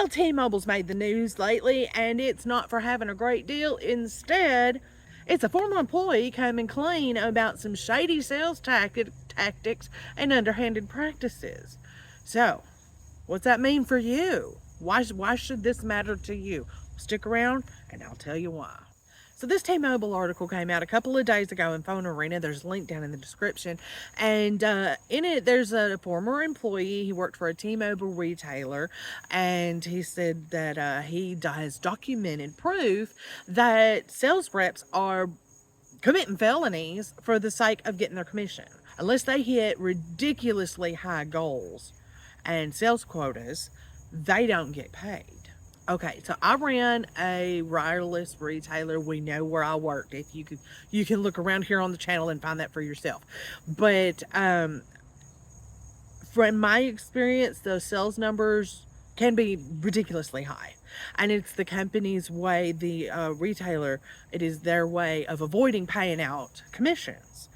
Well, T-Mobile's made the news lately, and it's not for having a great deal. Instead, it's a former employee coming clean about some shady sales tactics and underhanded practices. So, what's that mean for you? Why should this matter to you? Stick around, and I'll tell you why. So this T-Mobile article came out a couple of days ago in Phone Arena. There's a link down in the description. And in it, there's a former employee. He worked for a T-Mobile retailer. And he said that he has documented proof that sales reps are committing felonies for the sake of getting their commission. Unless they hit ridiculously high goals and sales quotas, they don't get paid. Okay, so I ran a wireless retailer. We know where I worked. If you can look around here on the channel and find that for yourself. But from my experience, those sales numbers can be ridiculously high, and it's the company's way, the retailer, it is their way of avoiding paying out commissions.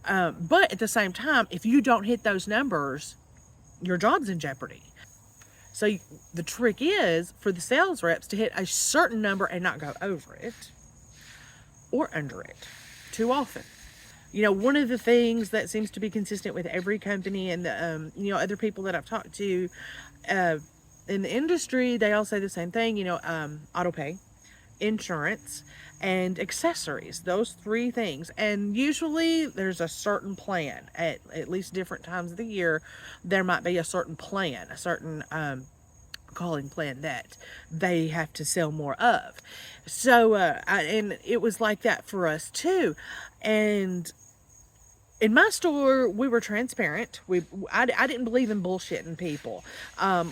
But at the same time, if you don't hit those numbers, your job's in jeopardy. So the trick is for the sales reps to hit a certain number and not go over it or under it too often. You know, one of the things that seems to be consistent with every company and the, other people that I've talked to in the industry, they all say the same thing, auto pay, insurance, and accessories, those three things. And usually there's a certain plan at least different times of the year. There might be a certain plan, a certain calling plan that they have to sell more of. So and it was like that for us too. And in my store, we were transparent. I didn't believe in bullshitting people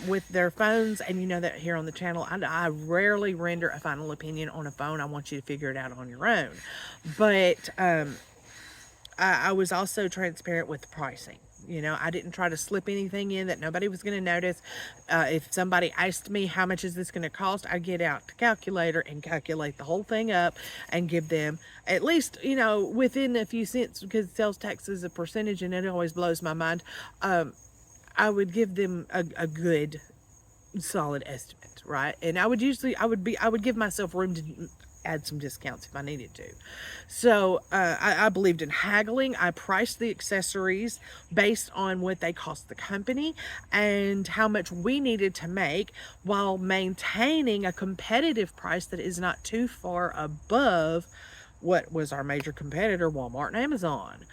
with their phones. And you know that here on the channel, I rarely render a final opinion on a phone. I want you to figure it out on your own. But I was also transparent with the pricing. You know, I didn't try to slip anything in that nobody was going to notice. If somebody asked me how much is this going to cost, I'd get out the calculator and calculate the whole thing up and give them at least, within a few cents, because sales tax is a percentage and it always blows my mind. I would give them a good solid estimate, right? And I would give myself room to add some discounts if I needed to. So I believed in haggling. I priced the accessories based on what they cost the company and how much we needed to make, while maintaining a competitive price that is not too far above what was our major competitor, Walmart and Amazon.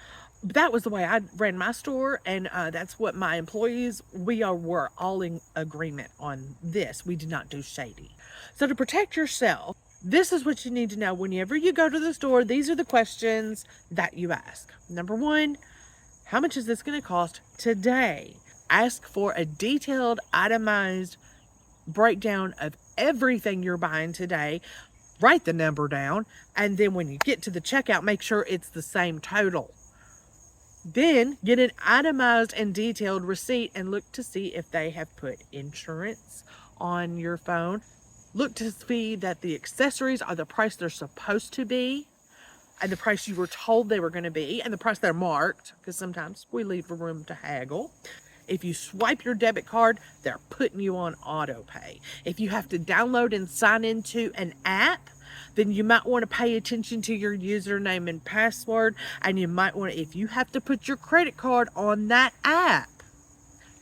That was the way I ran my store, and that's what my employees, were all in agreement on this. We did not do shady. So to protect yourself, this is what you need to know whenever you go to the store. These are the questions that you ask. Number one, how much is this going to cost today? Ask for a detailed, itemized breakdown of everything you're buying today. Write the number down, and then when you get to the checkout, make sure it's the same total. Then get an itemized and detailed receipt and look to see if they have put insurance on your phone. Look to see that the accessories are the price they're supposed to be, and the price you were told they were going to be, and the price they're marked, because sometimes we leave room to haggle. If you swipe your debit card, they're putting you on auto pay. If you have to download and sign into an app, then you might want to pay attention to your username and password, and you might want to, if you have to put your credit card on that app,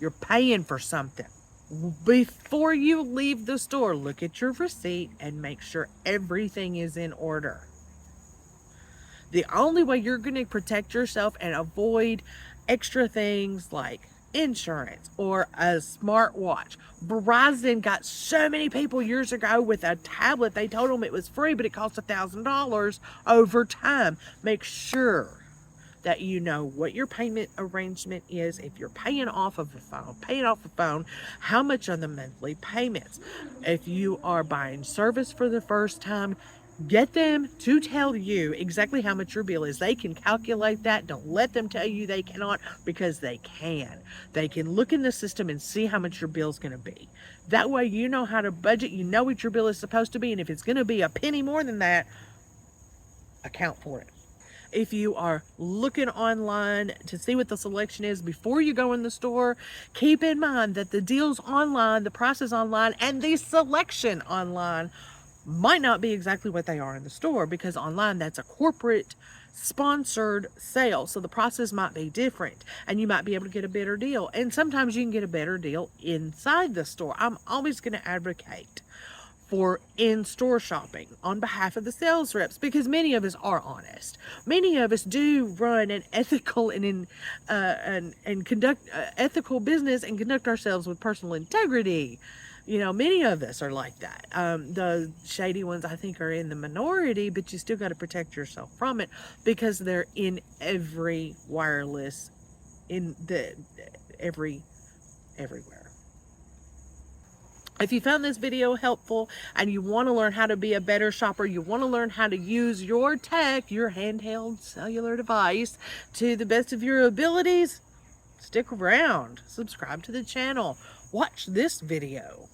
you're paying for something. Before you leave the store, look at your receipt and make sure everything is in order. The only way you're going to protect yourself and avoid extra things like insurance or a smartwatch. Verizon got so many people years ago with a tablet. They told them it was free, but it cost $1,000 over time. Make sure that you know what your payment arrangement is. If you're paying off of a phone, how much are the monthly payments? If you are buying service for the first time, get them to tell you exactly how much your bill is. They can calculate that. Don't let them tell you they cannot, because they can. They can look in the system and see how much your bill is going to be. That way you know how to budget. You know what your bill is supposed to be. And if it's going to be a penny more than that, account for it. If you are looking online to see what the selection is before you go in the store, keep in mind that the deals online, the prices online, and the selection online might not be exactly what they are in the store, because online that's a corporate sponsored sale, so the prices might be different and you might be able to get a better deal, and sometimes you can get a better deal inside the store. I'm always going to advocate for in-store shopping on behalf of the sales reps, because many of us are honest. Many of us do run an ethical and conduct ethical business and conduct ourselves with personal integrity. You know, many of us are like that. The shady ones, I think, are in the minority, but you still got to protect yourself from it, because they're in every wireless, in the everywhere. If you found this video helpful and you want to learn how to be a better shopper, you want to learn how to use your tech, your handheld cellular device, to the best of your abilities, stick around, subscribe to the channel, watch this video.